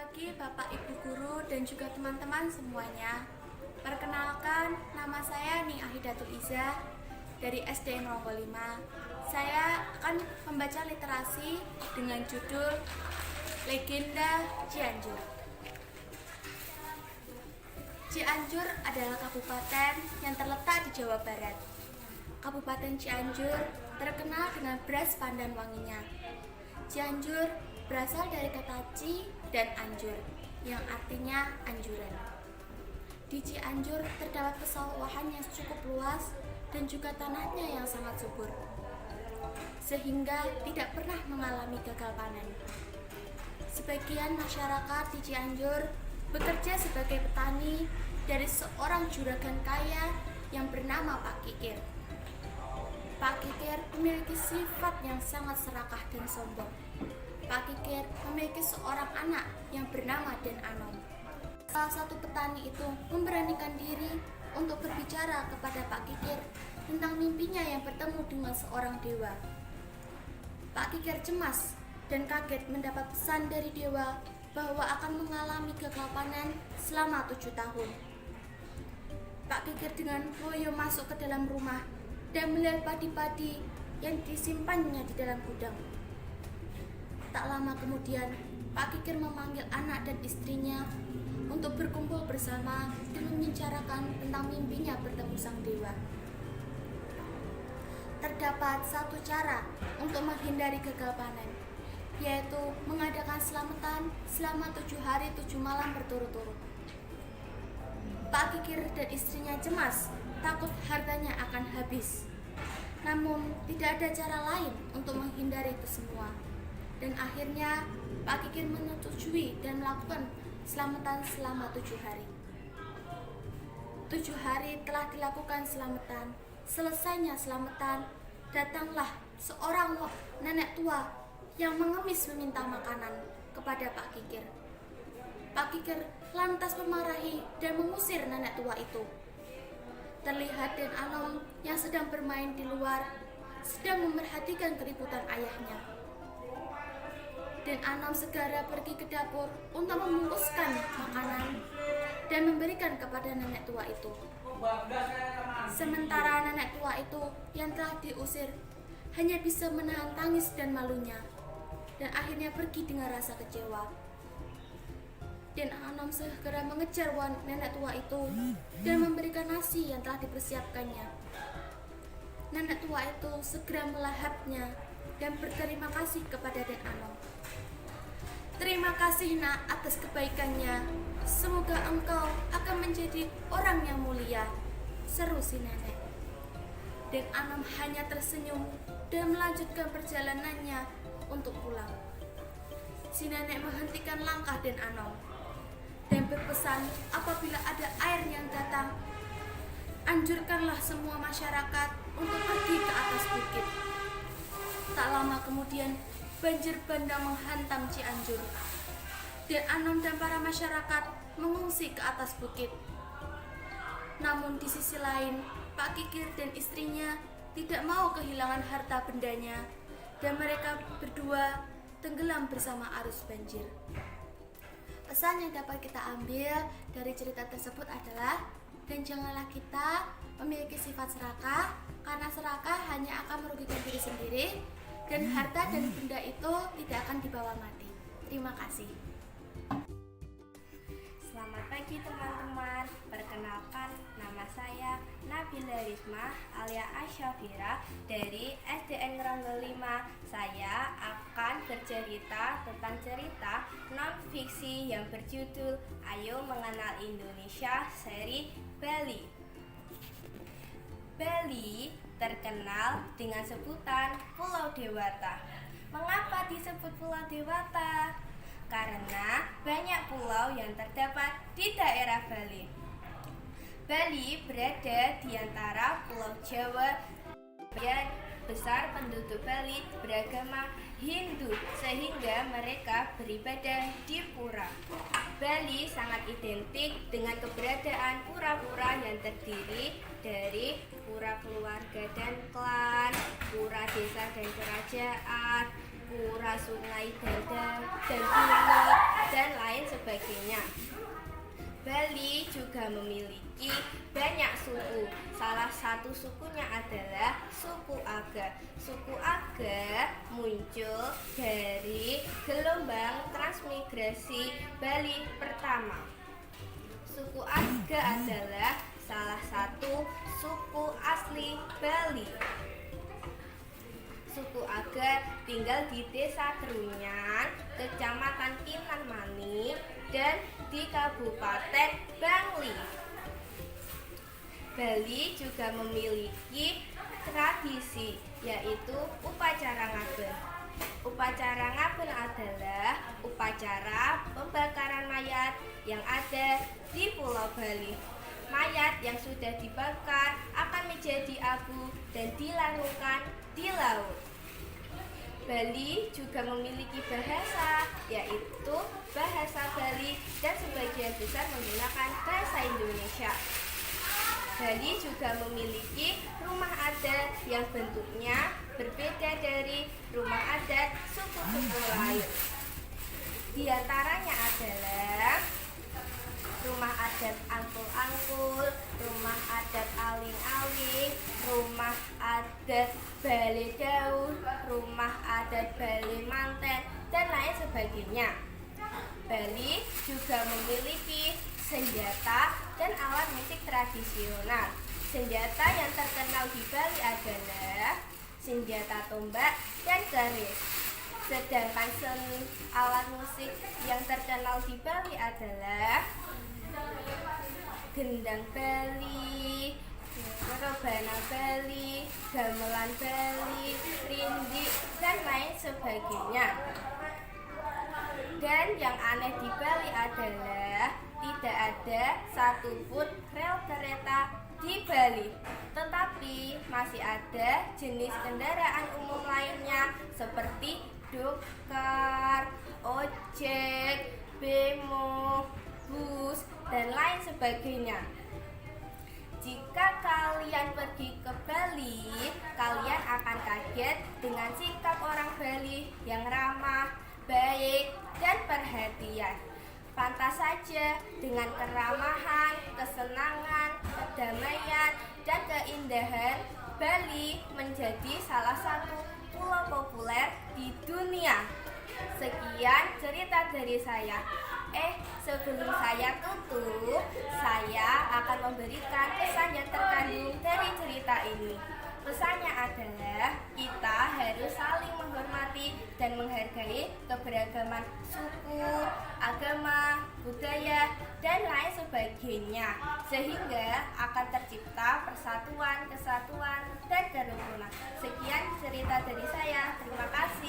pagi Bapak Ibu Guru dan juga teman-teman semuanya. Perkenalkan, nama saya Ning Ahidatul Iza dari SD 05. Saya akan membaca literasi dengan judul Legenda Cianjur. Cianjur adalah kabupaten yang terletak di Jawa Barat. Kabupaten Cianjur terkenal dengan beras pandan wanginya. Cianjur berasal dari kata ci dan anjur, yang artinya anjuran. Di Cianjur terdapat pesawahan yang cukup luas dan juga tanahnya yang sangat subur, sehingga tidak pernah mengalami gagal panen. Sebagian masyarakat di Cianjur bekerja sebagai petani dari seorang juragan kaya yang bernama Pak Kikir. Pak Kikir memiliki sifat yang sangat serakah dan sombong. Pak Kikir memiliki seorang anak yang bernama Den Anom. Salah satu petani itu memberanikan diri untuk berbicara kepada Pak Kikir tentang mimpinya yang bertemu dengan seorang dewa. Pak Kikir cemas dan kaget mendapat pesan dari dewa bahwa akan mengalami gagal panen selama 7 tahun. Pak Kikir dengan loyo masuk ke dalam rumah dan melihat padi-padi yang disimpannya di dalam gudang. Tak lama kemudian, Pak Kikir memanggil anak dan istrinya untuk berkumpul bersama dan membicarakan tentang mimpinya bertemu sang dewa. Terdapat satu cara untuk menghindari gagal panen, yaitu mengadakan selamatan selama 7 hari 7 malam berturut-turut. Pak Kikir dan istrinya cemas, takut hartanya akan habis. Namun, tidak ada cara lain untuk menghindari itu semua. Dan akhirnya Pak Kikir menyetujui dan melakukan selamatan selama 7 hari. 7 hari telah dilakukan selamatan. Selesainya selamatan, datanglah seorang nenek tua yang mengemis meminta makanan kepada Pak Kikir. Pak Kikir lantas memarahi dan mengusir nenek tua itu. Terlihat Den Anom yang sedang bermain di luar, sedang memerhatikan keributan ayahnya. Den Anom segera pergi ke dapur untuk membungkuskan makanan dan memberikan kepada nenek tua itu. Sementara nenek tua itu yang telah diusir hanya bisa menahan tangis dan malunya, dan akhirnya pergi dengan rasa kecewa. Den Anom segera mengejar nenek tua itu dan memberikan nasi yang telah dipersiapkannya. Nenek tua itu segera melahapnya dan berterima kasih kepada Den Anom. "Terima kasih nak atas kebaikannya. Semoga engkau akan menjadi orang yang mulia," seru si nenek. Den Anom hanya tersenyum dan melanjutkan perjalanannya untuk pulang. Si nenek menghentikan langkah Den Anom dan berpesan apabila ada air yang datang, anjurkanlah semua masyarakat untuk pergi ke atas bukit. Tak lama kemudian, banjir bandang menghantam Cianjur. Den Anom dan para masyarakat mengungsi ke atas bukit. Namun di sisi lain, Pak Kikir dan istrinya tidak mau kehilangan harta bendanya, dan mereka berdua tenggelam bersama arus banjir. Pesan yang dapat kita ambil dari cerita tersebut adalah, dan janganlah kita memiliki sifat serakah, karena serakah hanya akan merugikan diri sendiri, dan harta dan benda itu tidak akan dibawa mati. Terima kasih. Selamat pagi teman-teman, perkenalkan nama saya Nabila Risma alias Asyafira dari SDN 05. Saya akan bercerita tentang cerita non-fiksi yang berjudul Ayo Mengenal Indonesia seri Bali. Bali terkenal dengan sebutan Pulau Dewata. Mengapa disebut Pulau Dewata? Karena banyak pulau yang terdapat di daerah Bali. Bali berada di antara Pulau Jawa. Sebagian besar penduduk Bali beragama Hindu, sehingga mereka beribadah di pura. Bali sangat identik dengan keberadaan pura-pura yang terdiri dari pura keluarga dan klan, pura desa dan kerajaan, pura sungai dan gunung, dan lain sebagainya. Bali juga memiliki banyak suku. Salah satu sukunya adalah suku Aga. Suku Aga muncul dari gelombang transmigrasi Bali pertama. Suku Aga adalah salah satu suku asli Bali. Suku Aga tinggal di Desa Trunyan, Kecamatan Kinarmani, dan di Kabupaten Bangli. Bali juga memiliki tradisi, yaitu upacara ngaben. Upacara ngaben adalah upacara pembakaran mayat yang ada di Pulau Bali. Mayat yang sudah dibakar akan menjadi abu dan dilarungkan di laut. Bali juga memiliki bahasa, yaitu bahasa Bali, dan sebagian besar menggunakan bahasa Indonesia. Bali juga memiliki rumah adat yang bentuknya berbeda dari rumah adat suku-suku lain. Di antaranya adalah rumah adat angkul-angkul, rumah adat aling-aling, rumah adat Bale Daun, rumah adat Bale Manten, dan lain sebagainya. Bali juga memiliki senjata dan alat musik tradisional. Senjata yang terkenal di Bali adalah senjata tombak dan keris. Sedangkan alat musik yang terkenal di Bali adalah gendang Bali, rebana Bali, gamelan Bali, rindi, dan lain sebagainya. Dan yang aneh di Bali adalah tidak ada satupun rel kereta di Bali, tetapi masih ada jenis kendaraan umum lainnya seperti dokar, ojek, bemo, bus, dan lain sebagainya. Jika kalian pergi ke Bali, kalian akan kaget dengan sikap orang Bali yang ramah, baik, dan perhatian. Pantas saja dengan keramahan, kesenangan, kedamaian, dan keindahan, Bali menjadi salah satu pulau populer di dunia. Sekian cerita dari saya. Sebelum saya tutup, saya akan memberikan pesan yang terkandung dari cerita ini. Pesannya adalah kita harus saling menghormati dan menghargai keberagaman suku, agama, budaya, dan lain sebagainya, sehingga akan tercipta persatuan, kesatuan, dan kerukunan. Sekian cerita dari saya. Terima kasih.